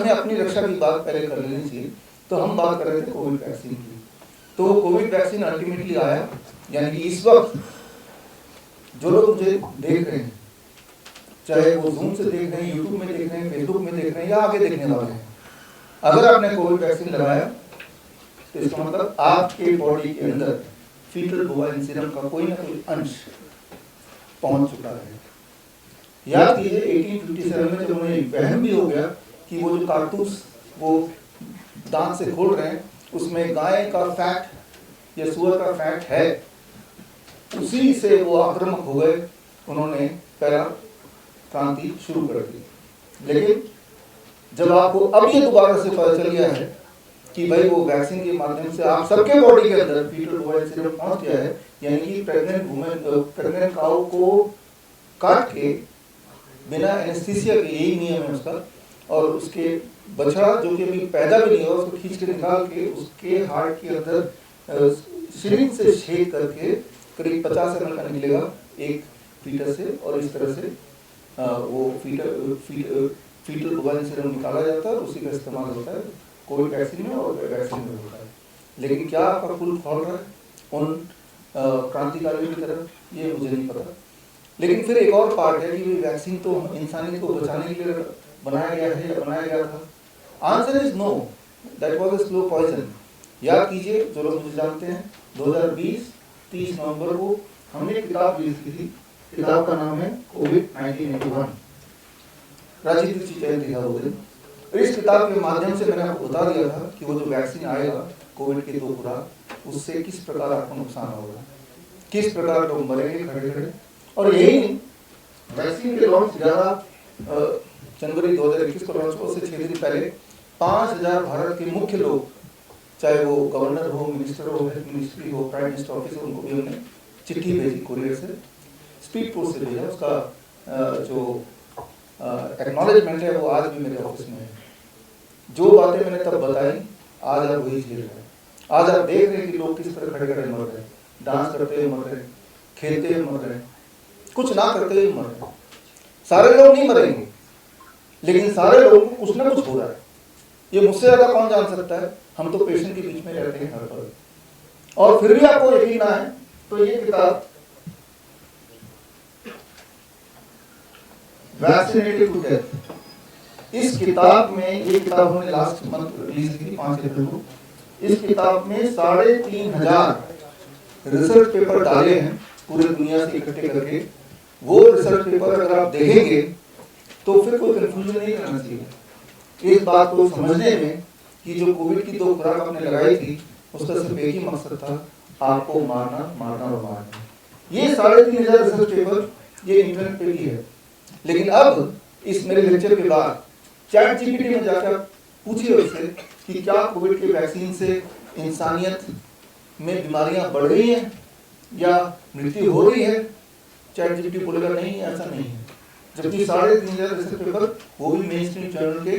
हमें अपनी रक्षा की बात पहले कर लेनी चाहिए। तो हम बात कर रहे थे कोविड वैक्सीन की। तो कोविड वैक्सीन अल्टीमेटली आया, यानी कि इस वक्त जो लोग मुझे देख रहे हैं, चाहे वो जूम से देख रहे हैं, यूट्यूब में देख रहे हैं, फेसबुक में देख रहे हैं या आगे देखने वाले हैं, अगर आपने कोविड वैक्सीन लगाया तो इसका मतलब आपके बॉडी के अंदर फीटल बोवाइन सीरम का कोई ना कोई अंश पहुंच चुका है। याद कीजिए 1857 में जब उन्हें वहम भी हो गया कि वो जो कारतूस वो दांत से खोल रहे हैं उसमें गाय का फैट या सुअर का फैट है, उसी से वो आक्रामक हो गए, उन्होंने पहला क्रांति शुरू कर दी। लेकिन जब आपको अब ये दोबारा से पता चल गया है कि भाई वो वैक्सीन के माध्यम से आप सबके बॉडी के अंदर फीटल बोवाइन सीरम पहुंच गया है, यानी कि प्रेग्नेंट काऊ को काट के बिना एनेस्थीसिया के, यही नियम है उसका, और उसके बछड़ा जो कि अभी पैदा भी नहीं हुआ उसको खींच के निकाल के उसके हार्ट के अंदर सिरिंज से शेक करके करीब 50 ml का निकलेगा एक फीटस से, और इस तरह से वो फीटल बोवाइन सीरम निकाला जाता है, उसी का इस्तेमाल होता है कोविड वैक्सीन में और वैक्सीन में होता है। लेकिन क्या आपका फूल खोल रहा है उन क्रांतिकारियों की तरह, ये मुझे नहीं पता। लेकिन फिर एक और पार्ट है कि वैक्सीन तो इंसानियत को बचाने के लिए बनाया गया है या बनाया गया था। Answer is no, that was a slow poison. याद कीजिए, जो लोग मुझे जानते हैं, 2020 30 नवंबर को हमने एक किताब रिलीज की थी। किताब का नाम है कोविड 1981, राजीव जी जयंती था वो दिन। इस किताब के माध्यम से मैंने आपको बता दिया था कि वो जो वैक्सीन आएगा कोविड के 2 खुराक, उससे किस प्रकार आपको नुकसान होगा, किस प्रकार लोग मरेंगे खड़े खड़े। और यही नहीं, वैक्सीन के लॉन्च 11 जनवरी 2021 को लॉन्च हुआ, उससे 6 दिन पहले 5000 भारत के मुख्य लोग, चाहे वो गवर्नर हो, मिनिस्टर हो, हेल्थ मिनिस्ट्री हो, प्राइम मिनिस्टर ऑफिस हो, उनको भी हमने चिट्ठी भेजी कुरियर से, स्पीड पोस्ट से भेजा। उसका जो एक्नॉलेजमेंट है वो आज भी मेरे ऑफिस में है। जो बातें मैंने तब बताई आज आप वही झेल रहे हैं। आज आप देख रहे हैं कि लोग किस तरह खड़े खड़े मर रहे हैं, डांस करते हुए मर रहे हैं, खेलते हुए मर रहे हैं, कुछ ना करते हुए मर रहे हैं। सारे लोग नहीं मरेंगे, लेकिन सारे लोगों को कुछ ना कुछ हो रहा है। ये मुझसे ज्यादा कौन जान सकता है, हम तो पेशेंट के बीच में रहते हैं हर पल। और फिर भी आपको यकीन ना है तो ये किताब वैक्सीनेटेड टू डेथ, इस किताब में, ये किताब हमने लास्ट मंथ रिलीज की थी 5 अप्रैल को। इस किताब में 3500 रिसर्च पेपर डाले हैं पूरे दुनिया से इकट्ठे करके। वो रिसर्च पेपर अगर आप देखेंगे तो फिर कोई कंफ्यूजन नहीं करना चाहिए इस बात को समझने में कि जो कोविड की 2 खुराक आपने लगाई थी उसका सिर्फ एक ही मकसद था, आपको मारना, मारना और मारना। ये 3500 रिसर्च पेपर ये इंटरनेट पे भी है। लेकिन अब इस मेरे लेक्चर के बाद चैट जीपीटी में जाकर पूछिए उससे कि क्या कोविड के वैक्सीन से इंसानियत में बीमारियां बढ़ रही हैं या मृत्यु हो रही है। चैट जीपीटी बोलेगा नहीं, ऐसा नहीं है। जबकि 3500 रिसर्च पेपर वो भी मेन स्ट्रीम जर्नल के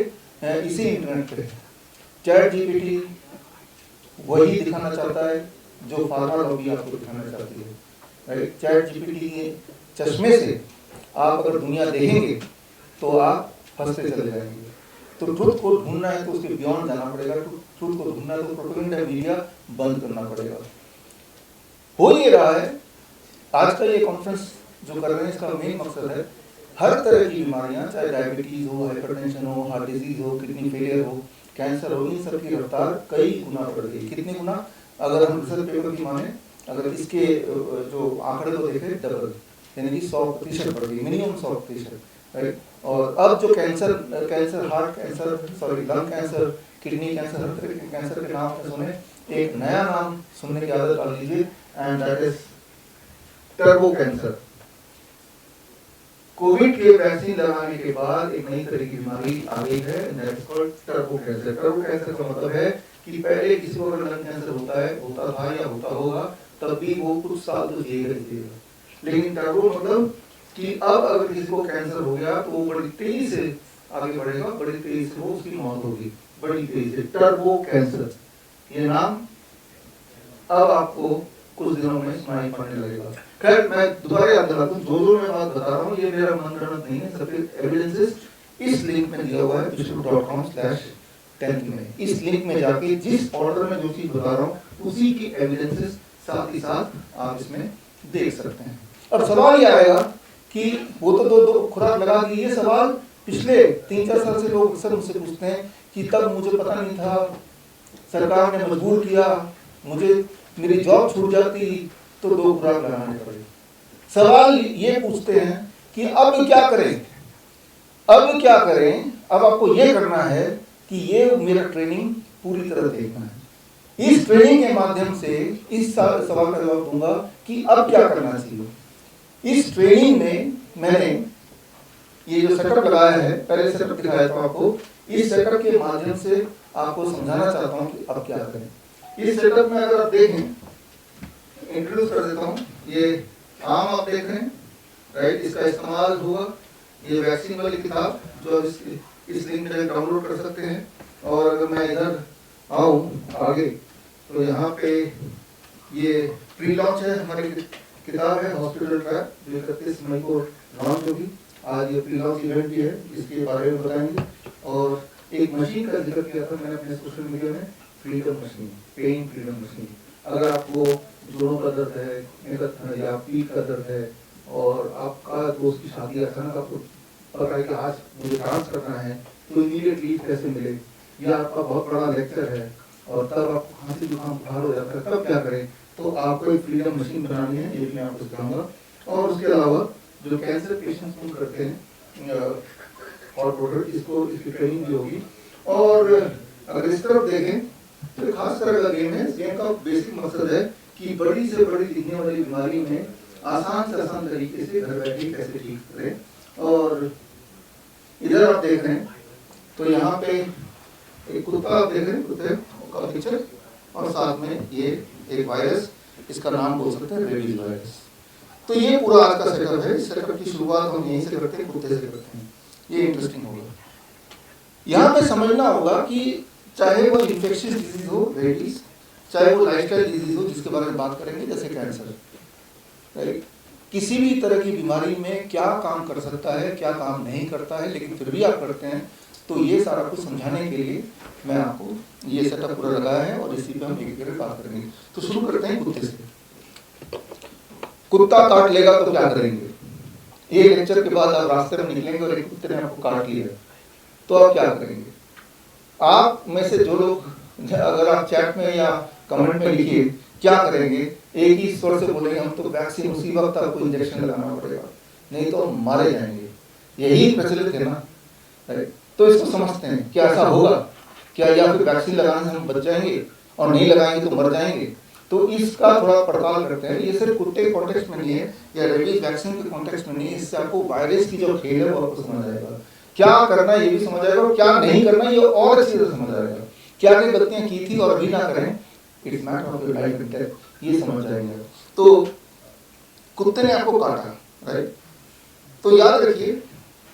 इसी इंटरनेट पे। चैट जीपीटी वही दिखाना चाहता है जो फार्मा लॉबी आपको दिखाना चाहती है, राइट। चैट जीपीटी के चश्मे से आप अगर दुनिया देखेंगे तो आप फंसते चले जाएंगे। तो ट्रुथ को ढूंढना है तो उसके बियॉन्ड जाना पड़ेगा। ट्रुथ को ढूंढना है तो प्रोपेगेंडा मीडिया बंद करना पड़ेगा। हो ये रहा है। आज का ये कॉन्फ्रेंस जो कर रहे हैं इसका मेन मकसद है हर तरह की बीमारियां, चाहे डायबिटीज हो, हाइपरटेंशन हो, हार्ट डिजीज हो, किडनी फेलियर हो, कैंसर हो, इन सब की रफ्तार कई गुना बढ़ गई। कितने गुना? अगर हम रिसर्च पेपर की माने, अगर इसके जो आंकड़े को देखें, डबल, यानी कि 100% बढ़ गई, मिनिमम 100%, राइट। और अब जो cancer, heart cancer, sorry lung cancer, kidney cancer, हर तरह के कैंसर के नाम सुने, एक नया नाम सुनने की आदत डाल लीजिए, and that is turbo cancer. Covid के वैक्सीन लगाने के बाद एक नई तरह की बीमारी आ गई है, that is called turbo cancer. Turbo cancer का मतलब है कि पहले किसी को अगर लंग कैंसर होता था या होता होगा, तब भी वो कुछ साल तो जिएगा। लेकिन टर्बो मतलब कि अब अगर किसी को कैंसर हो गया तो वो बड़ी तेजी से आगे बढ़ेगा, बड़ी तेजी से वो उसकी मौत होगी, बड़ी तेजी से। टर्बो कैंसर, ये नाम अब आपको कुछ दिनों में सुनाई पड़ने लगेगा। खैर, मैं दोबारा याद दिलाता हूँ, जो मैं बात बता रहा हूँ ये मेरा मनगढ़ंत नहीं है, सब एविडेंसेस इस लिंक में दिया हुआ है bishop.com/10th में। इस लिंक में जाके जिस ऑर्डर में जो चीज बता रहा हूँ उसी की एविडेंसेस साथ ही साथ आप इसमें देख सकते हैं। अब सवाल ये आएगा कि वो तो दो खुराक लगा दी, ये सवाल पिछले 3-4 साल से लोग अक्सर मुझसे पूछते हैं कि तब मुझे पता नहीं था, सरकार ने मजबूर किया, मुझे मेरी जॉब छूट जाती तो 2 खुराक लगाने पड़े। सवाल ये पूछते हैं कि अब क्या करें, अब क्या करें। अब आपको ये करना है कि ये मेरा ट्रेनिंग पूरी तरह देखना है। इस ट्रेनिंग के माध्यम से इस सवाल का जवाब दूंगा कि अब क्या करना चाहिए। इस ट्रेनिंग में मैंने ये जो सेटअप लगाया है, पहले सेटअप दिखाया था आपको, इस सेटअप के माध्यम से आपको समझाना चाहता हूँ कि अब क्या करें। इस सेटअप में अगर आप देखें, इंट्रोड्यूस कर देता हूँ, ये आम आप देख रहे हैं, राइट, इसका इस्तेमाल होगा। ये वैक्सीन वाली किताब जो इस लिंक में डाउनलोड कर सकते हैं। और अगर मैं इधर आऊँ आगे तो यहाँ पे ये प्री लॉन्च है, हमारी किताब है हॉस्पिटल ट्रैक, जो 31 मई को लॉन्च होगी। आज ये प्री लॉन्च इवेंट भी है, इसके बारे में बताएंगे। और एक मशीन का जिक्र किया था मैंने अपने सोशल मीडिया में, freedom machine, pen freedom machine. अगर आपको जोड़ों का दर्द है या पीठ का दर्द है और आपका दोस्त की शादी अचानक आपको पता है कि आज मुझे डांस करना है, तो इमीडिएट लीव कैसे मिले, या आपका बहुत बड़ा लेक्चर है और तब आपको खांसी जुकाम बुखार हो जाता है, तब क्या करें। तो आपको एक फ्रीडम मशीन बनानी है, ये भी मैं आपको सिखाऊंगा। और उसके अलावा जो कैंसर पेशेंट्स को करते हैं और प्रोडक्ट, इसकी ट्रेनिंग भी होगी। और अगर इस तरफ देखें तो खास तरह का गेम है। इस गेम का बेसिक मकसद है कि बड़ी से बड़ी दिखने वाली बीमारी में आसान से आसान तरीके से घर बैठे कैसे ठीक करें। और इधर आप देख रहे हैं तो यहाँ पे एक कुत्ता आप देख रहे हैं, कुत्ते का पिक्चर, और साथ में ये एक वायरस, इसका नाम बोल सकते हैं रेबीज वायरस। तो ये पूरा आज का सेटअप है। इस सेटअप की शुरुआत हम यहीं से करते हैं, कुत्ते से करते हैं। ये इंटरेस्टिंग होगा। यहाँ पे समझना होगा कि चाहे वो इन्फेक्शियस डिजीज हो, रेबीज, चाहे वो लाइफस्टाइल डिजीज हो जिसके बारे में बात करेंगे जैसे कैंसर, राइट, किसी भी तरह की बीमारी में क्या काम कर सकता है, क्या काम नहीं करता है, लेकिन फिर भी आप करते हैं। तो ये सारा कुछ समझाने के लिए मैं आपको ये सेटअप पूरा लगाया है और इसी पे हम एक एक बात करेंगे। तो शुरू करते हैं कुत्ते से। कुत्ता काट लेगा तो क्या करेंगे। ये लेक्चर के बाद आप रास्ते में निकलेंगे और एक कुत्ते ने आपको काट लिया तो आप क्या करेंगे। आप में से जो लोग, अगर आप चैट में या कमेंट में लिखिए क्या करेंगे, एक ही स्वर से बोलेंगे हम तो वैक्सीन उसी वक्त आपको इंजेक्शन लगाना पड़ेगा, नहीं तो हम मारे जाएंगे। यही प्रचलित है ना, तो इसको समझते हैं क्या ऐसा होगा क्या, या फिर वैक्सीन लगाने से हम बच जाएंगे और नहीं लगाएंगे तो मर जाएंगे। तो इसका थोड़ा पड़ताल करते हैं। ये सिर्फ कुत्ते के कॉन्टेक्स्ट में नहीं है या रेबीज वैक्सीन के कॉन्टेक्स्ट में नहीं है, इससे आपको वायरस की जो खेल है वो आपको समझ आएगा, क्या करना ये भी समझ आएगा और क्या नहीं करना ये और अच्छी तरह समझ आएगा। क्या क्या गलतियां की थी और अभी ना करें, it's matter of your life and death, ये समझ जाएंगे। तो कुत्ते ने आपको काटा, राइट, तो याद रखिए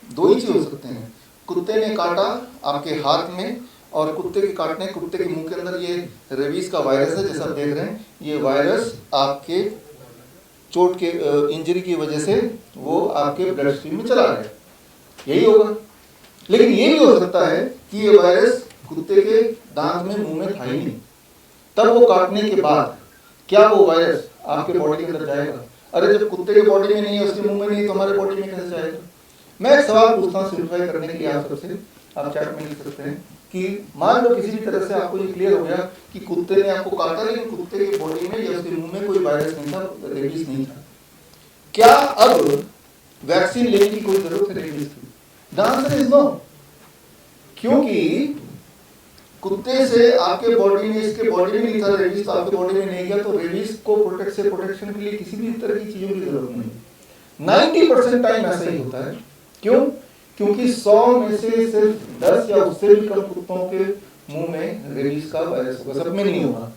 दो ही चीज हो सकते हैं। कुत्ते ने काटा आपके हाथ में, और कुत्ते के काटने, कुत्ते के मुंह के अंदर ये रेबीज का वायरस है जैसा आप देख रहे हैं। ये वायरस आपके चोट के इंजरी की वजह से वो आपके ब्लड स्ट्रीम में चला गया, यही होगा। लेकिन ये भी हो सकता है कि ये वायरस कुत्ते के दांत में, मुंह में था ही नहीं, तब वो काटने के बाद क्या वो वायरस आपके बॉडी के अंदर जाएगा। अरे जब कुत्ते के बॉडी में नहीं है, उसके मुंह में नहीं है, तो हमारे बॉडी में कैसे जाएगा। मैं एक सवाल पूछता हूँ सिंप्लीफाई करने के लिए आप सबसे, आप चैट में लिख सकते हैं कि मान लो किसी भी तरह से आपको ये क्लियर हो गया कि कुत्ते ने आपको काटा, लेकिन कुत्ते के बॉडी में या उसके मुंह में कोई वायरस नहीं था, रेबीज नहीं था, क्या अब वैक्सीन लेने की कोई जरूरत है रेबीज की? The answer is no. क्योंकि कुत्ते से आपके बॉडी में, इसके बॉडी में नहीं था रेबीज, तो आपके बॉडी में नहीं गया, तो रेबीज को प्रोटेक्शन के लिए किसी भी तरह की चीजों की जरूरत नहीं। 90% टाइम ऐसा ही होता है। क्यों? क्योंकि 100 में से सिर्फ 10 या उससे भी कम कुत्तों के मुंह में रेबीज का वायरस होगा, सब में नहीं होगा।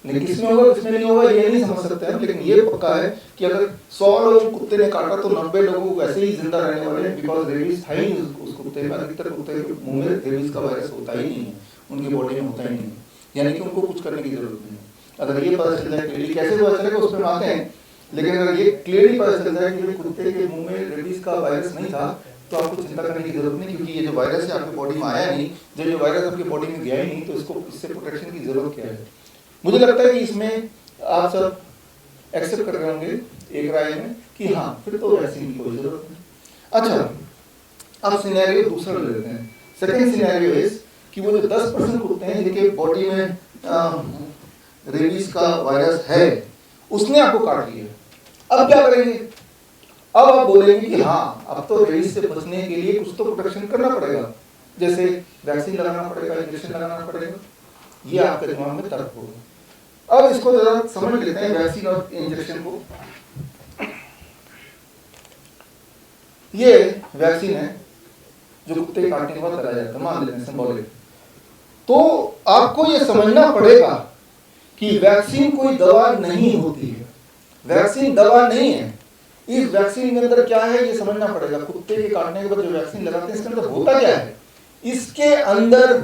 लेकिन किसमें होगा किसमें नहीं होगा ये नहीं समझ सकते हैं, लेकिन ये पक्का है कि अगर 100 लोग कुत्ते ने काटा तो 90 लोगों वैसे ही जिंदा रहने वाले हैं, बिकॉज रेबीज था ही नहीं उस कुत्ते में। अधिकतर कुत्ते के मुंह में रेबीज का वायरस होता ही नहीं है, उनकी बॉडी में होता ही नहीं, यानी कि उनको कुछ करने की जरूरत नहीं है। अगर ये पता चल जाए क्लियरली, कैसे पता चलेगा उस पर आते हैं, लेकिन अगर ये क्लियरली पता चल जाए कि कुत्ते के मुंह में रेबीज का वायरस नहीं था, तो आपको चिंता करने की जरूरत नहीं, क्योंकि ये जो वायरस है आपकी बॉडी में आया नहीं, जब ये वायरस आपकी बॉडी में गया ही नहीं तो इससे प्रोटेक्शन की जरूरत क्या है। मुझे लगता है कि इसमें आप सब एक्सेप्ट कर रहे होंगे एक राय में कि हाँ फिर तो वैक्सीन की कोई जरूरत नहीं। अच्छा, अब सिनेरियो दूसरा ले लेते हैं। सेकेंड सिनेरियो इज कि वो जो 10% कुत्ते हैं जिनके बॉडी में रेबीज का वायरस है, उसने आपको काट लिया, अब क्या करेंगे? अब आप बोलेंगे कि हाँ अब तो रेबीज से बचने के लिए कुछ तो प्रोटेक्शन करना पड़ेगा, जैसे वैक्सीन लगाना पड़ेगा, इंजेक्शन लगाना पड़ेगा। ये आपके दिमाग में तर्क होगा। अब इसको जरा समझ लेते हैं वैक्सीन और इंजेक्शन को। ये वैक्सीन है जो कुत्ते काटने के बाद लगाया जाता है, मान लेते हैं सिंबॉलिक। तो आपको ये समझना पड़ेगा कि वैक्सीन कोई दवा नहीं होती है, वैक्सीन दवा नहीं है। इस वैक्सीन के अंदर क्या है ये समझना पड़ेगा। कुत्ते के काटने के बाद जो वैक्सीन लगाते हैं इसके अंदर होता क्या है? इसके अंदर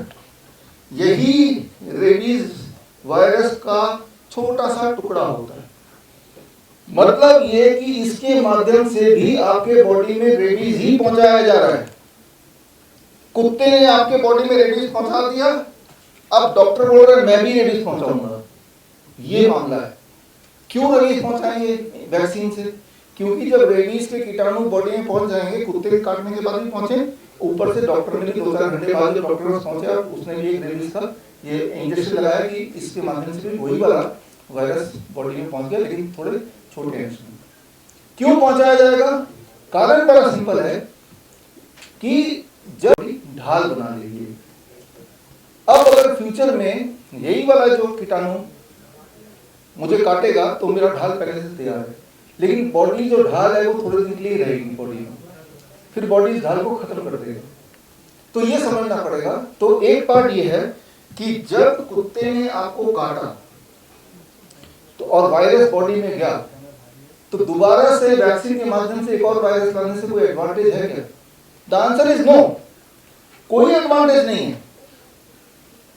यही रेबीज वायरस का छोटा सा टुकड़ा होता है। मतलब ये कि इसके माध्यम से भी आपके बॉडी में रेबीज ही पहुंचाया जा रहा है। कुत्ते ने आपके बॉडी में रेबीज पहुंचा दिया, अब डॉक्टर बोल रहे हैं मैं भी रेबीज पहुंचाऊंगा। ये मामला है। क्यों रेबीज पहुंचाएंगे वैक्सीन से? क्योंकि जब रेबीज के कीटाणु बॉडी में पहुंच जाएंगे, कुत्ते के काटने के बाद भी पहुंचे, ऊपर से डॉक्टर ने भी 2-4 घंटे बाद जब डॉक्टर पास पहुंचा उसने भी एक रेबीज का ये इंजेक्शन लगाया कि इसके माध्यम से भी वही वाला वायरस बॉडी में पहुंच गया, लेकिन थोड़े छोटे इंजेक्शन। क्यों पहुंचाया जाएगा? कारण बड़ा सिंपल है कि जब ढाल बना लेगी। अब अगर फ्यूचर में यही वाला जो कीटाणु मुझे काटेगा तो मेरा ढाल पहले से तैयार है, लेकिन बॉडी जो ढाल है वो थोड़े दिन के लिए रहेगी बॉडी में, फिर बॉडी इस ढाल को खत्म कर देगी। तो ये समझना पड़ेगा। तो एक पार्ट ये है कि जब कुत्ते ने आपको काटा तो और वायरस बॉडी में गया, तो दोबारा से वैक्सीन के माध्यम से एक और वायरस लाने से कोई एडवांटेज है क्या? द आंसर इज नो, कोई एडवांटेज नहीं है।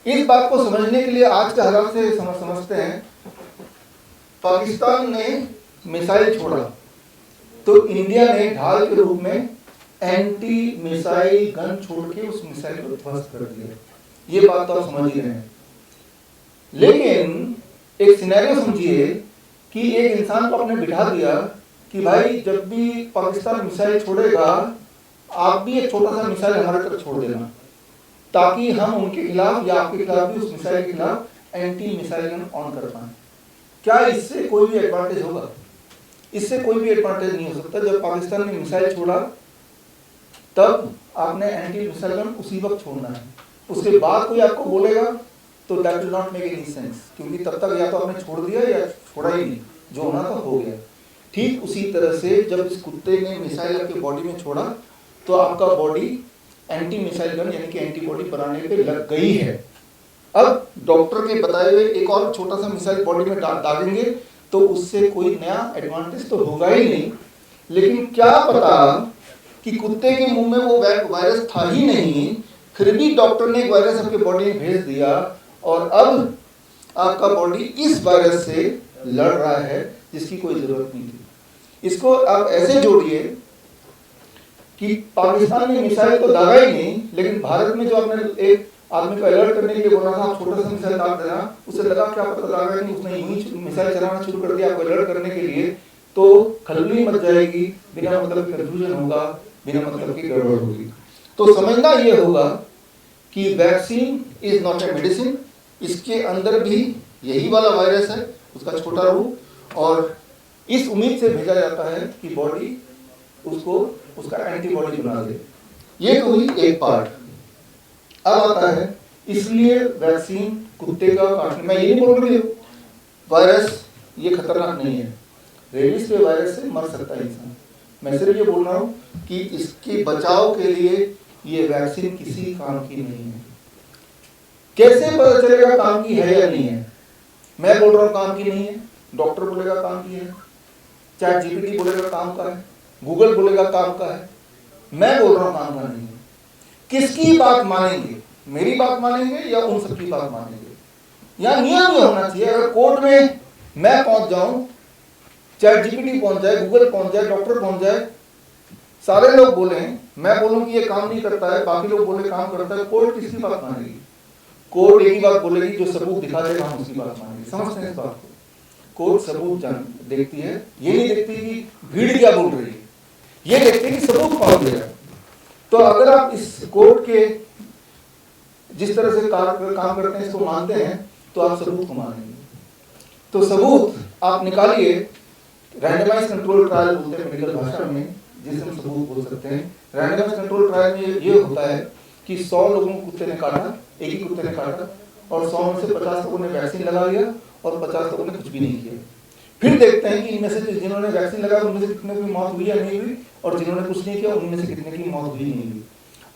इस बात को समझने के लिए आज के हालात से समझते हैं। पाकिस्तान ने मिसाइल छोड़ा तो इंडिया ने ढाल के रूप में एंटी मिसाइल गन छोड़ के उस मिसाइल को ध्वस्त कर दिया। ये बात तो आप समझ ही रहे हैं। लेकिन एक सिनेरियो समझिए कि एक इंसान को आपने बिठा दिया कि भाई जब भी पाकिस्तान मिसाइल छोड़ेगा आप भी एक छोटा सा मिसाइल हमारे तरफ छोड़ देना, ताकि हम उनके खिलाफ या आपके खिलाफ भी उस मिसाइल के खिलाफ एंटी मिसाइल गन ऑन कर पाए। क्या इससे कोई भी एडवांटेज होगा? इससे कोई भी एडवांटेज नहीं हो सकता। जब पाकिस्तान ने मिसाइल छोड़ा तब आपने एंटी मिसाइल गन उसी वक्त छोड़ना है। उसके बाद कोई आपको बोलेगा तो that will not make any sense, क्योंकि तब तक या तो आपने छोड़ दिया या छोड़ा ही नहीं, जो होना था हो गया। ठीक उसी तरह से जब इस कुत्ते ने मिसाइल आपके बॉडी में छोड़ा तो आपका बॉडी एंटी मिसाइल गन यानी कि एंटीबॉडी बनाने पे लग गई है। अब डॉक्टर के बताए हुए एक और छोटा सा मिसाइल बॉडी में डालेंगे तो उससे कोई नया एडवांटेज तो होगा ही नहीं। लेकिन क्या पता कि कुत्ते के मुंह में वो वायरस था ही नहीं, फिर भी डॉक्टर ने एक वायरस आपके बॉडी में भेज दिया और अब आपका बॉडी इस वायरस से लड़ रहा है जिसकी कोई जरूरत नहीं थी। इसको आप ऐसे जोड़िए कि पाकिस्तान ने मिसाइल तो दागा ही नहीं, लेकिन भारत में जो आपने एक आदमी को अलर्ट करने के लिए बोला था छोटा सा मिसाइल दाग देना, उसे लगा क्या पता दागा नहीं, उसने यूं मिसाइल चलाना शुरू कर दिया आपको अलर्ट करने के लिए, तो खलबली मच जाएगी, बिना मतलब की कंफ्यूजन होगा, बिना मतलब की गड़बड़ होगी। तो समझना ये होगा कि vaccine is not a medicine. इसके अंदर भी यही वाला वायरस है, उसका छोटा रूप, और इस उम्मीद से भेजा जाता है कि बॉडी उसको उसका एंटीबॉडी बना दे। ये तो हुई एक पार्ट। अब आता है इसलिए वैक्सीन कुत्ते का काटने, मैं ये नहीं बोल रही वायरस ये खतरनाक नहीं है, रेबीज के वायरस से मर सकता है इंसान। मैं सिर्फ ये बोल रहा हूँ कि इसके बचाव के लिए ये वैक्सीन किसी काम की नहीं है। कैसे पता चलेगा काम की है या नहीं है? मैं बोल रहा हूँ काम की नहीं है, डॉक्टर बोलेगा काम की है, चैट जीपीटी बोलेगा काम का है, गूगल बोलेगा काम का है, मैं बोल रहा हूँ काम का नहीं है। किसकी बात मानेंगे? मेरी बात मानेंगे या उन सबकी बात मानेंगे? या नियम ये होना चाहिए, अगर कोर्ट में मैं पहुंच जाऊं, चैट जीपीटी पहुंच जाए, गूगल पहुंच जाए, डॉक्टर पहुंच जाए, सारे लोग बोले, मैं बोलूं कि ये काम नहीं करता है, बाकी लोग बोले काम करता है, कोर्ट किसकी बात मानेगी? कोर्ट एक ही बात बोलेगी, जो सबूत दिखा देगा हम उसकी बात मानेंगे। समझते हैं इस बात को? कोर्ट सबूत देखती है, ये नहीं देखती कि भीड़ क्या बोल रही है, ये देखती है कि सबूत कौन दे रहा है। तो अगर आप इस कोर्ट के जिस तरह से काम करते हैं इसको मानते हैं, तो आप सबूत को मानेंगे। तो सबूत आप निकालिए, रैंडमाइज कंट्रोल ट्रायल बोलते हैं मेडिकल भाषा में, जिसे हम सबूत बोल सकते हैं। रैंडमाइज कंट्रोल ट्रायल में ये होता है कि 100 लोगों को कुत्ते ने काटा, एक ही कुत्ते ने काटा, और 100 में से 50 लोगों ने वैक्सीन लगा लिया और 50 लोगों ने कुछ भी नहीं किया। फिर देखते हैं कि इनमें से जिन्होंने वैक्सीन लगाया उनमें से कितने की मौत हुई या नहीं हुई, और जिन्होंने कुछ नहीं किया उनमें से कितने की मौत हुई नहीं हुई।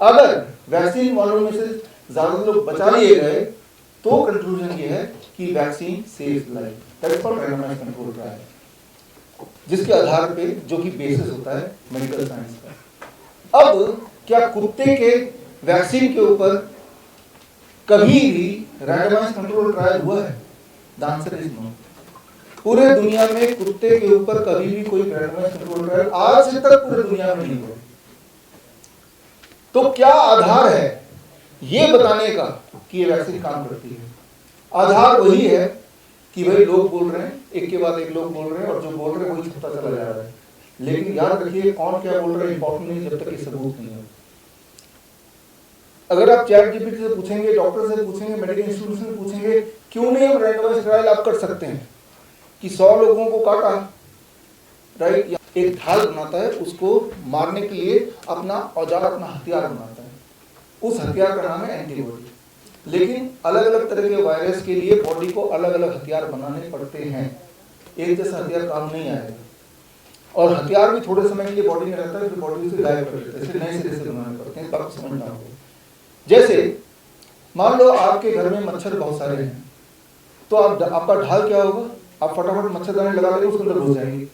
अगर वैक्सीन वालों में से ज्यादा लोग बचा लिए गए तो कंक्लूजन ये है कि vaccine saves life. That's called randomised control trial, जिसके आधार पे, जो कि बेसिस होता है मेडिकल साइंस का। अब क्या कुत्ते के वैक्सीन के ऊपर कभी भी रैंडमाइज्ड कंट्रोल ट्रायल हुआ है? The answer is no. पूरे दुनिया में कुत्ते के ऊपर कभी भी कोई रैंडमाइज्ड कंट्रोल ट्रायल आज तक पूरे दुनिया में नहीं हुआ। तो क्या आधार है ये बताने का कि ये वैक्सीन काम करती है? आधार वही है कि भाई लोग बोल रहे हैं, एक के बाद एक लोग बोल रहे हैं, और जो बोल रहे हैं वही छूटता चला जा रहा है। लेकिन याद रखिए, कौन क्या बोल रहा है इंपॉर्टेंट नहीं जब तक ये सबूत नहीं हो। अगर आप चैट जीपीटी से पूछेंगे, डॉक्टर से पूछेंगे, मेडिकल इंस्टीट्यूट से पूछेंगे, क्यों नहीं हम रैंडमाइज्ड ट्रायल आप कर सकते हैं कि 100 लोगों को काटा, राइट, एक ढाल बनाता है, उसको मारने के लिए अपना औजार, अपना हथियार बनाता है, उस हथियार का नाम है एंटीबॉडी। लेकिन अलग अलग तरह के वायरस के लिए बॉडी को अलग अलग हथियार बनाने पड़ते हैं, एक जैसा हथियार काम नहीं आएगा, और हथियार भी थोड़े समय के लिए बॉडी में रहता है, फिर बॉडी से गायब कर देता है, फिर नए सिरे से बनाने पड़ते हैं, तब समझना होगा। जैसे मान लो आपके घर में मच्छर बहुत सारे हैं, तो आपका ढाल क्या होगा? आप फटाफट मच्छरदानी लगा देंगे, उसके अंदर घुस जाएंगे,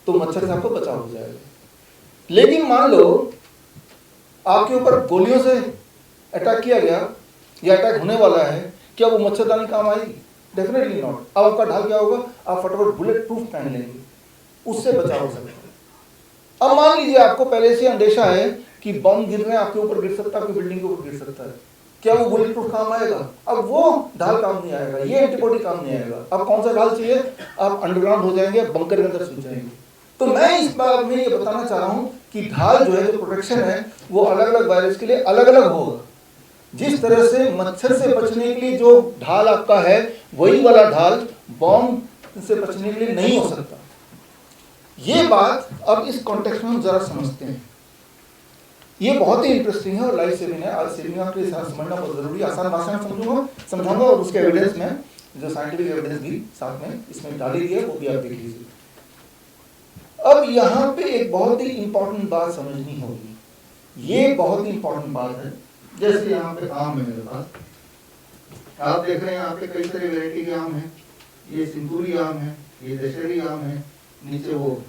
तो मच्छर से आपको बचाव हो जाएगा। लेकिन मान लो आपके ऊपर गोलियों से अटैक किया गया या अटैक होने वाला है, क्या वो मच्छरदानी काम आएगी? Definitely not. अब आपका ढाल क्या होगा? आप फटाफट बुलेट प्रूफ पहन लेंगे, उससे बचाव हो सकता है। अब मान लीजिए आपको पहले से अंदेशा है कि बम गिर रहे हैं, आपके ऊपर गिर सकता है, आपकी बिल्डिंग के ऊपर गिर सकता है, क्या वो बुलेट प्रूफ काम आएगा? अब वो ढाल काम नहीं आएगा, ये एंटीबॉडी काम नहीं आएगा। अब कौन सा ढाल चाहिए? आप अंडरग्राउंड हो जाएंगे, बंकर के अंदर छुप जाएंगे। तो मैं इस बार में ये बताना चाह रहा हूँ कि ढाल जो है, जो प्रोटेक्शन है, वो अलग अलग वायरस के लिए अलग अलग होगा। जिस तरह से मच्छर से बचने के लिए जो ढाल आपका है, वही वाला ढाल बॉम्ब से बचने के लिए नहीं हो सकता। ये बात अब इस कॉन्टेक्स्ट में हम जरा समझते हैं। ये बहुत ही इंटरेस्टिंग है और लाइफ सेविंग है। आज सेविंग के साथ समझना बहुत जरूरी है। आसान भाषा में समझाऊंगा और उसके एविडेंस में, जो साइंटिफिक एविडेंस भी साथ में इसमें डाली गई है, वो भी आप देख लीजिए। अब यहाँ पे एक बहुत ही इंपॉर्टेंट बात समझनी होगी, ये बहुत ही इंपॉर्टेंट बात है। जैसे यहाँ पे आम है मेरे पास, आप देख रहे हैं यहाँ पे कई तरह वैरायटी के आम है। ये सिंदूरी आम है, ये दशहरी आम है, नीचे वो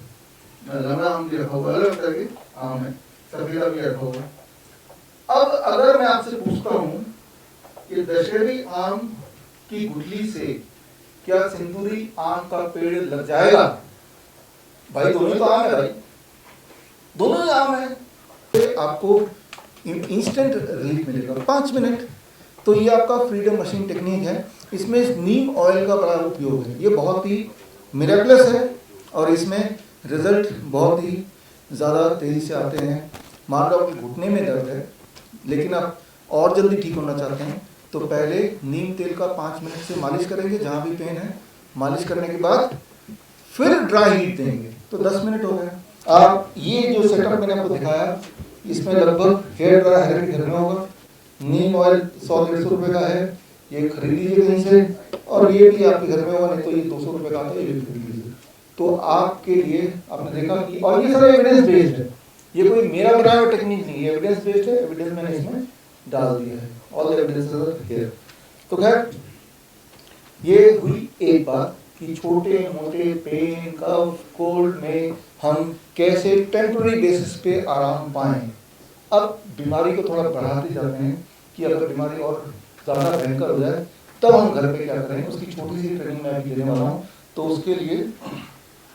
लंगड़ा आम भी रखा हुआ, अलग तरह के आम है, सफेदा भी रखा हुआ। अब अगर मैं आपसे पूछता हूँ कि दशहरी आम की गुठली से क्या सिंदूरी आम का पेड़ लग जाएगा? भाई दोनों ही तो आम है, भाई दोनों ही आम है। तो आपको इंस्टेंट रिलीफ मिलेगा 5 मिनट। तो ये आपका फ्रीडम मशीन टेक्निक है। इसमें नीम ऑयल का बड़ा उपयोग है। ये बहुत ही मिरेकलस है और इसमें रिजल्ट बहुत ही ज़्यादा तेज़ी से आते हैं। मान लो आपके घुटने में दर्द है लेकिन आप और जल्दी ठीक होना चाहते हैं, तो पहले नीम तेल का 5 मिनट से मालिश करेंगे जहाँ भी पेन है। मालिश करने के बाद फिर ड्राई हीट देंगे, तो 10 मिनट हो गए। आप ये जो सेटअप मैंने आपको दिखाया, इसमें लगभग हेयर ड्रायर हर एक घर में होगा। नीम ऑयल 100-150 रुपये का है, ये खरीद लीजिए कहीं से। और ये भी आपके घर में होगा, नहीं तो ये 200 रुपये का आता है, ये भी खरीद लीजिए। तो आपके लिए आपने देखा कि, और ये सारा एविडेंस बेस्ड है, ये कोई मेरा बनाया हुआ टेक्निक नहीं है, एविडेंस बेस्ड है। एविडेंस मैंने इसमें डाल दिया है, all the evidence are here. तो खैर ये हुई एक बात कि छोटे मोटे पेन, कफ, कोल्ड में हम कैसे टेम्पररी बेसिस पे आराम पाएं। अब बीमारी को थोड़ा बढ़ाते जाते हैं कि अगर बीमारी और ज़्यादा भयंकर हो जाए तब हम घर पे क्या करें, उसकी छोटी सी ट्रेनिंग मैं अभी देने वाला हूँ। तो उसके लिए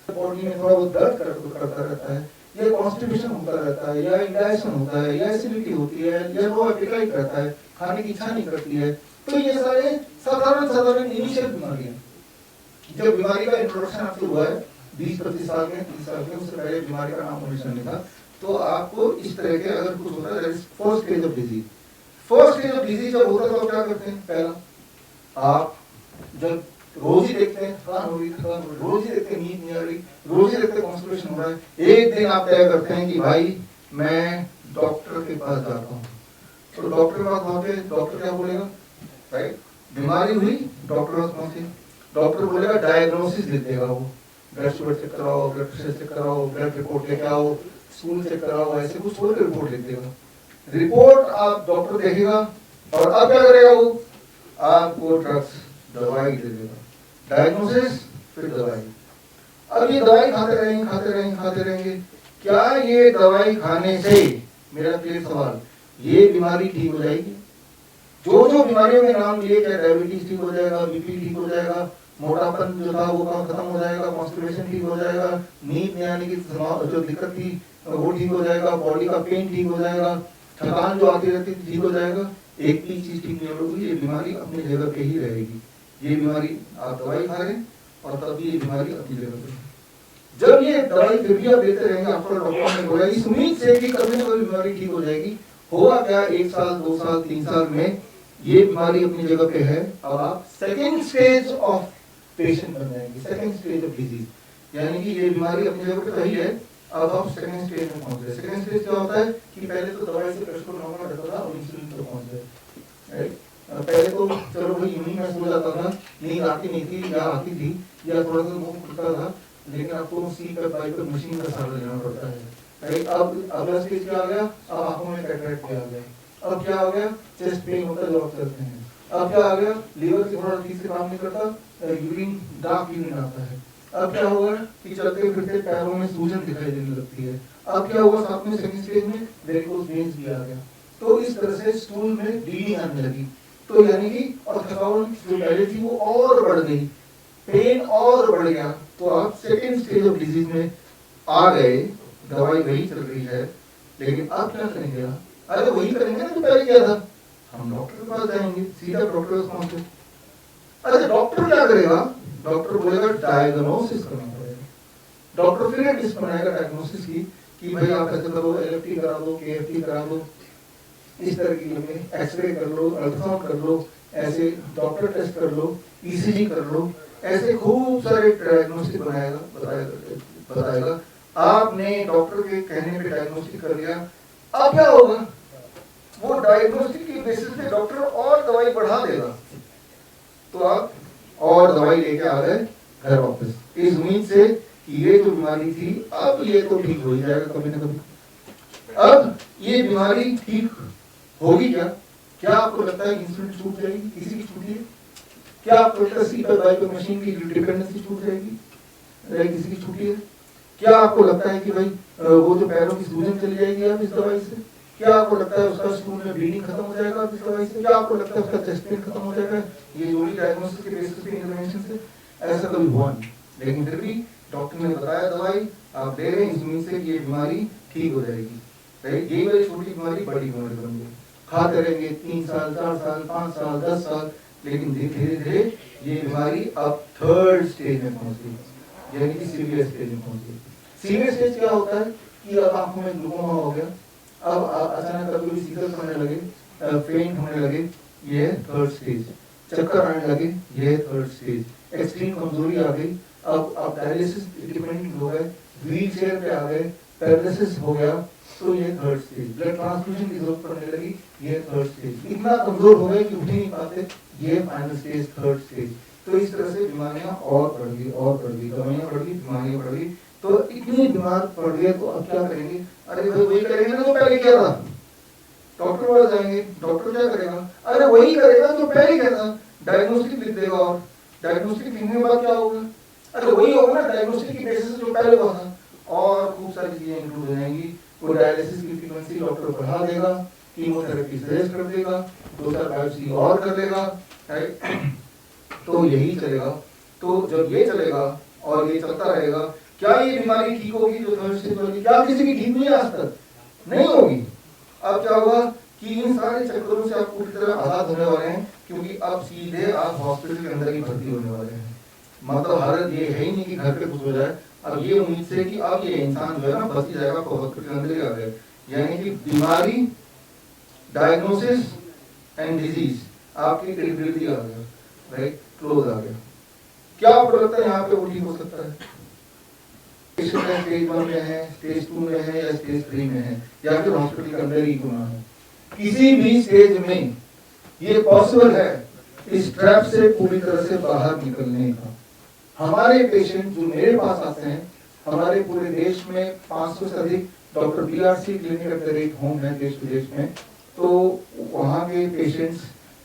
बॉडी में थोड़ा बहुत दर्द करता रहता है, या कॉन्स्टिपेशन होता रहता है, या इंडाइजेशन होता है, या एसिडिटी होती है, या लो एपेटाइट रहता है, खाने की इच्छा नहीं करती है, तो ये सारे साधारण इनिशियल बीमारियां। जब बीमारी का इंट्रोडक्शन आपको हुआ है 20-25 साल में, 30 साल में, उससे पहले बीमारी का नाम निशान नहीं था, तो आपको इस तरह के अगर कुछ होता है, first stage of disease. First stage of disease जब होता है तो आप क्या करते हैं? पहला, आप जब रोज ही देखते हैं थकान हो रही, रोज ही देखते हैं नींद नहीं आ रही, रोज ही देखते हैं कॉन्स्टिपेशन हो रहा है, एक दिन आप तय करते हैं कि भाई मैं डॉक्टर के पास जाता हूँ। तो डॉक्टर के पास पहुंचे, डॉक्टर क्या बोलेगा? राइट, बीमारी हुई, डॉक्टर के पास पहुंचे, डॉक्टर बोलेगा डायग्नोसिस लिख देगा, वो ब्लड शुगर चेक कराओ, ब्लड प्रेशर चेक कराओ, ब्लड रिपोर्ट लेके आओ, स्कूल चेक कराओ, ऐसे कुछ बोल के रिपोर्ट लिख देगा। रिपोर्ट आप डॉक्टर देखेगा और अब क्या करेगा? वो आपको ड्रग्स, दवाई दे देगा। डायग्नोसिस फिर दवाई। अब ये दवाई खाते रहेंगे। क्या ये दवाई खाने से, मेरा क्लियर सवाल, ये बीमारी ठीक हो जाएगी? जो बीमारियों के नाम लिए, क्या डायबिटीज ठीक हो जाएगा, बीपी ठीक हो जाएगा, मोटापन जो था वो खत्म हो जाएगा, कॉन्स्टिपेशन ठीक हो जाएगा, नींद नहीं आने की जो दिक्कत थी वो ठीक हो जाएगा, बॉडी का पेन ठीक हो जाएगा, थकान जो आती रहती थी ठीक हो जाएगा? एक भी चीज ठीक नहीं होगी, ये बीमारी अपनी जगह पे ही रहेगी। ये बीमारी आप दवाई खा रहे हैं और तब भी ये बीमारी अपनी जगह पे। जब ये दवाई फिर भी आप देते रहेंगे, आपको डॉक्टर ने बोला इस उम्मीद से कि कभी ना कभी बीमारी ठीक हो जाएगी, होगा क्या? 1 साल 2 साल 3 साल में ये बीमारी अपनी जगह पे है, अब आप सेकेंड स्टेज ऑफ पेशेंट बन जाएंगे, सेकेंड स्टेज ऑफ डिजीज, यानी कि ये बीमारी अपनी जगह पे सही है, अब आप सेकेंड स्टेज में पहुंच गए। सेकेंड स्टेज क्या होता है कि पहले तो दवाई से प्रेशर नॉर्मल रहता था और इंसुलिन पर पहुंच गए। पहले तो चलो भाई यूं ही महसूस हो जाता था, नींद आती नहीं थी या आती थी या थोड़ा सा मुंह खुलता था, लेकिन आपको CPAP बाईपेप मशीन का सहारा लेना पड़ता है। अब अगला स्टेज क्या आ गया? अब आंखों में कैटरेक्ट आ गया। अब क्या हो गया? चेस्ट पेन होता है, जब आप चलते हैं। अब क्या आ गया? लीवर की थोड़ा ठीक से काम नहीं करता, यूरिन, डार्क यूरिन आता है। अब क्या होगा कि चलते फिरते पैरों में सूजन दिखाई देने लगती है। अब क्या होगा? साथ में सेकंड स्टेज में वेरिकोज वेन्स भी आ गया। तो इस तरह से स्टूल में ब्लीडिंग आने लगी, तो यानी कि और थकावट जो पहले थी वो और बढ़ गई, पेन और बढ़ गया। तो आप सेकंड स्टेज ऑफ डिजीज में आ गए, दवाई वही चल रही है, लेकिन अब क्या करेंगे आप? अरे वही करेंगे ना जो पहले किया था, हम डॉक्टर के पास जाएंगे, सीधा डॉक्टर के पास पहुंचे। अच्छा, डॉक्टर क्या करेगा? डॉक्टर बोलेगा डायग्नोसिस करना पड़ेगा। डॉक्टर फिर एक लिस्ट बनाएगा डायग्नोसिस की कि भाई आप ऐसे करो, LFT करा दो, KFT करा दो, इस तरह की एक्सरे कर लो, अल्ट्रासाउंड कर लो, ऐसे डॉक्टर टेस्ट कर लो, ECG कर लो, ऐसे खूब सारे डायग्नोस्टिक बताएगा। आपने डॉक्टर के कहने पे डायग्नोस्टिक कर लिया, अब क्या होगा? वो डायग्नोस्टिक की बेसिस पे डॉक्टर और दवाई बढ़ा देगा, तो आप और दवाई लेके आ गए घर वापस, इस उम्मीद से कि ये जो बीमारी थी अब ये तो ठीक हो ही जाएगा कभी ना कभी। अब ये बीमारी ठीक होगी क्या? क्या आपको लगता है इंसुलिन छूट जाएगी? किसी की छूटी है क्या? आपको लगता है CPAP बाईपेप मशीन की डिपेंडेंसी छूट जाएगी? किसी की छूटी है क्या? आपको लगता है कि भाई वो जो पैरों की सूजन चली जाएगी अब इस दवाई से? क्या आपको लगता है उसका स्टूल में ब्लीडिंग खत्म हो जाएगा इस दवाई से? क्या आपको लगता है उसका चेस्ट पेन खत्म हो जाएगा ये जो भी डायग्नोसिस के बेसिस पे इंटरवेंशन से? ऐसा कभी हुआ नहीं, लेकिन फिर भी डॉक्टर ने बताया दवाई आप दे रहे हैं इस उम्मीद से कि ये बीमारी ठीक हो जाएगी। राइट, यही वाली छोटी बीमारी बड़ी बीमारी बन गई, खाते रहेंगे 3 साल 4 साल 5 साल 10 साल, लेकिन धीरे धीरे ये बीमारी अब थर्ड स्टेज में पहुंच गई, यानी कि सीवियर स्टेज में पहुंच गई। सीवियर स्टेज क्या होता है कि अब आंखों में ग्लूकोमा हो गया, अब अचानक कभी सीजर होने लगे, फेंट होने लगे, ये है थर्ड स्टेज। चक्कर आने लगे, ये है थर्ड स्टेज। एक्सट्रीम कमजोरी आ गई, अब डायलिसिस डिपेंडेंट हो गए, व्हील चेयर पे आ गए, पैरालिसिस हो गया, तो ये थर्ड स्टेज। ब्लड ट्रांसफ्यूजन की जरूरत पड़ने लगी, ये थर्ड स्टेज। इतना कमजोर हो गए कि उठ ही नहीं पाते, ये फाइनल स्टेज, थर्ड स्टेज। तो इस तरह से बीमारियां और बढ़ गई, दवाइयां बढ़ गई, बीमारियां बढ़ गई। तो इतनी बीमार पड़ गए तो अब क्या करेंगे? अरे भाई वही करेंगे ना जो पहले किया था, डॉक्टर पास जाएंगे, डॉक्टर क्या करेगा? अरे वही करेगा जो पहले किया था, डायग्नोस्टिक लिख देगा, और डायग्नोस्टिक लिखने के बाद क्या होगा? अरे वही होगा ना डायग्नोस्टिक की बेसिस जो पहले हुआ था, और खूब सारी चीजें इंक्लूड हो जाएंगी। वो डायलिसिस की फ्रीक्वेंसी डॉक्टर बढ़ा देगा, कीमोथेरेपी सजेस्ट कर देगा, 2-4 बायोप्सी और कर लेगा, राइट? तो यही चलेगा। तो जब ये चलेगा और ये चलता रहेगा, क्या ये बीमारी ठीक होगी जो थर्ड स्टेज वाली? क्या किसी की ठीक हुई आज तक? नहीं होगी। अब क्या होगा कि इन सारे चक्करों से आप पूरी तरह आजाद होने वाले हैं, क्योंकि अब सीधे आप हॉस्पिटल के अंदर ही भर्ती होने वाले हैं। मतलब हालत ये है ही नहीं कि घर पे कुछ हो जाए। अब ये उम्मीद से कि अब ये इंसान जो है ना बच ही जाएगा, तो हॉस्पिटल के अंदर ही आ गए। यानी कि बीमारी, डायग्नोसिस एंड डिजीज, आपकी क्रेडिबिलिटी आ गया, राइट, क्लोज आ गया। क्या आपको लगता है यहाँ पे वो ठीक हो सकता है? पेशेंट स्टेज 1 में है, स्टेज 2 में है, या स्टेज 3 में है, या फिर हॉस्पिटल के अंदर ही क्यों ना है, किसी भी स्टेज में ये पॉसिबल है इस ट्रैप से पूरी तरह से बाहर निकलने का। हमारे पेशेंट जो मेरे पास आते हैं, हमारे पूरे देश में 500 से अधिक doctor BRC clinic at the rate home है देश विदेश में, तो वहाँ के पेशेंट्स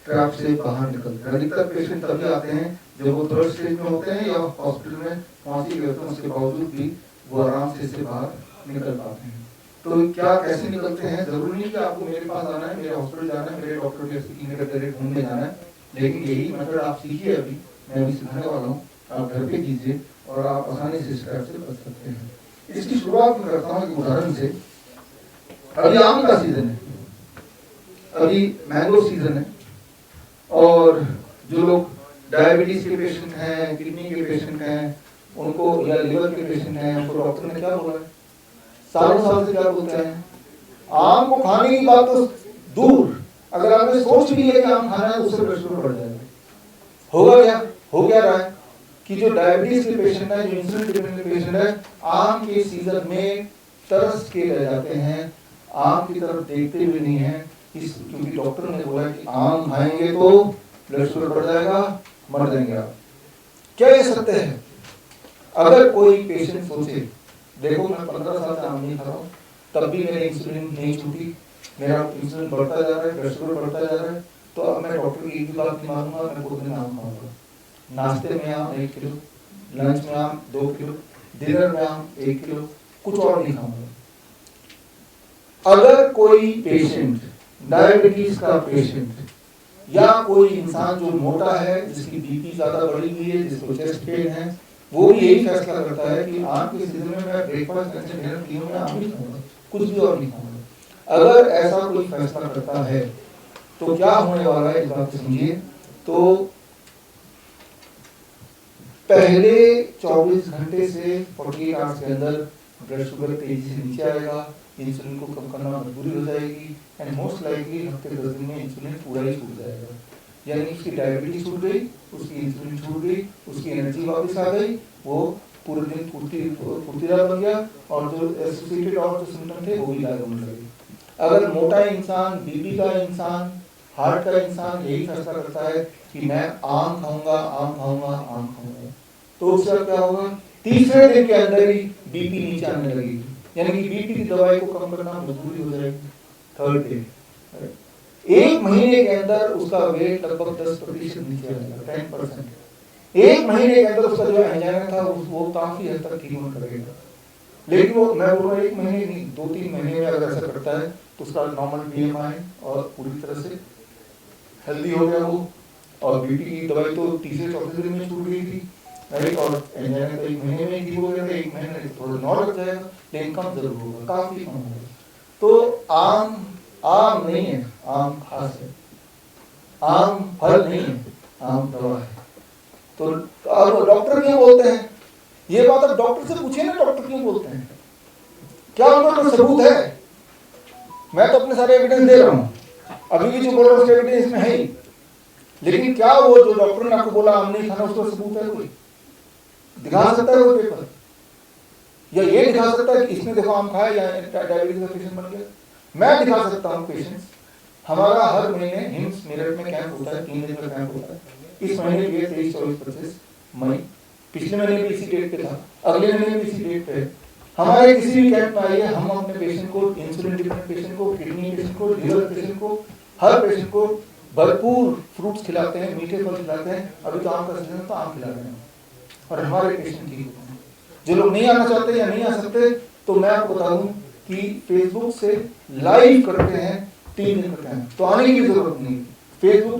ट्रैप से बाहर निकलते हैं। अधिकतर पेशेंट तभी आते हैं जब वो थर्ड स्टेज में होते हैं या हॉस्पिटल में पहुंच ही गए होते हैं, उसके बावजूद भी वो आराम से इससे बाहर निकल पाते हैं। तो क्या कैसे निकलते हैं? जरूरी नहीं कि आपको मेरे पास आना है, मेरे हॉस्पिटल जाना है, मेरे डॉक्टर के clinic at the rate home में जाना है, लेकिन यही मेथड आप सीखिए। अभी मैं अभी सिखाने वाला हूँ, आप घर पे कीजिए और आप आसानी से इस ट्रैप से बच सकते हैं। इसकी शुरुआत मैं करता हूँ एक उदाहरण से। अभी आम का सीजन है, अभी मैंगो सीजन है, और जो लोग डायबिटीज के पेशेंट हैं, किडनी के पेशेंट हैं, उनको या लिवर के पेशेंट हैं, उनको डॉक्टर ने क्या बोला है? सालों साल से क्या बोलते हैं? आम को खाने की बात तो दूर, अगर आपने सोच भी लिया कि आम खाना है तो उससे ब्लड शुगर बढ़ जाएगा। होगा क्या? हो क्या रहा है कि जो डायबिटीज के पेशेंट है, जो इंसुलिन डिपेंडेंट पेशेंट है, आम के सीजन में तरस के रह जाते हैं, आम की तरफ देखते भी नहीं है, क्योंकि डॉक्टर ने बोला कि आम खाएंगे तो ब्लड शुगर बढ़ जाएगा, मर जाएंगे आप। क्या ये सत्य है? अगर कोई पेशेंट सोचे, देखो मैं 15 साल से आम नहीं खा रहा हूँ, तब भी मेरी इंसुलिन नहीं छूटी, मेरा इंसुलिन बढ़ता जा रहा है, ब्लड शुगर बढ़ता जा रहा है, तो अब मैं डॉक्टर की एक भी बात नहीं मानूंगा, मैं पूरे दिन आम खाऊंगा। नाश्ते में आम 1 किलो, लंच में आम 2 किलो, डिनर में आम 1 किलो, कुछ और नहीं खाऊंगा। अगर कोई पेशेंट, डायबिटीज का पेशेंट, या कोई इंसान जो मोटा है, जिसकी बीपी ज्यादा बढ़ी हुई है, जिसको चेस्ट पेन है, वो भी यही फैसला करता है कि आम के सीजन में मैं ब्रेकफास्ट लंच डिनर किया मैं आम ही खाऊंगा, कुछ भी और नहीं खाऊंगा। अगर ऐसा कोई फैसला करता है तो क्या होने वाला है, इस बात को समझिए। तो पहले 24 घंटे से 48 आवर्स के अंदर ब्लड शुगर तेजी से नीचे आएगा, इंसुलिन को कम करना मजबूरी हो जाएगी, एंड मोस्ट लाइकली हफ्ते 10 दिन में इंसुलिन पूरा ही छूट जाएगा। यानी उसकी डायबिटीज छूट गई, उसकी इंसुलिन छूट गई, उसकी एनर्जी वापस आ गई, वो पूरे दिन फुर्तीला बन गया, और जो एसोसिएटेड और जो सिम्टम थे वो भी गायब होने लगे। अगर मोटा इंसान, बीपी का इंसान, हार्ट का इंसान यही फैसला करता है कि मैं आम खाऊंगा, आम खाऊंगा, आम खाऊंगा, तो उससे क्या होगा? तीसरे दिन के अंदर ही बीपी नीचे आने लगेगी, यानी कि बीपी की दवाई को कम करना मजबूरी हो जाएगी। थर्ड डे, 1 महीने के अंदर उसका वेट लगभग 10% नीचे आ जाएगा, 10%। 1 महीने के अंदर उसका जो एंजाइना था वो काफी हद तक ठीक होने लगेगा। लेकिन वो मैं बोल रहा हूँ 1 महीने नहीं, 2-3 महीने में अगर ऐसा करता है तो उसका नॉर्मल BMI और पूरी तरह से हेल्दी हो गया वो, और बीपी की दवाई तो तीसरे चौथे दिन में छूट गई थी, राइट, और एंजाइना तो 1 महीने में ठीक हो गया था, 1 महीने थोड़ा और लग जाएगा, लेकिन कम जरूर होगा, काफी कम होगा। तो आम नहीं है, आम खास है, आम फल नहीं है, आम दवा है। तो अब डॉक्टर क्यों बोलते हैं ये बात? अब डॉक्टर से पूछिए ना, डॉक्टर क्यों बोलते हैं? क्या उनका कोई सबूत है? मैं तो अपने सारे एविडेंस दे रहा हूँ, अभी भी जो बोल रहा हूँ उसके एविडेंस इसमें है ही, लेकिन क्या वो जो डॉक्टर ने आपको बोला आम नहीं खाना, उसका सबूत है? कोई दिखा सकता है वो पेपर, या ये दिखा सकता है कि इसने देखो आम खाया या डायबिटीज का पेशेंट बन गया? मैं दिखा सकता हूँ पेशेंट्स। हमारा हर महीने हिम्स मेरठ में कैंप होता है, 3 दिन का कैंप होता है। इस महीने भी 23, 24, 25 मई, पिछले महीने भी इसी डेट पे था, अगले महीने भी इसी डेट पे है। हमारे किसी भी कैंप में आइए, हम अपने पेशेंट को, इंसुलिन डिपेंडेंट पेशेंट को, किडनी पेशेंट को, लीवर पेशेंट को, हर पेशेंट को भरपूर फ्रूट्स खिलाते हैं, मीठे फल खिलाते हैं। अभी तो आम का सीजन है तो आम खिला रहे हैं, और हमारे पेशेंट ठीक होते हैं। जो लोग नहीं आना चाहते या नहीं आ सकते, तो मैं आपको बता दूं कि फेसबुक से लाइव करते हैं 3 दिन का कैंप, तो आने की भी जरूरत नहीं। फेसबुक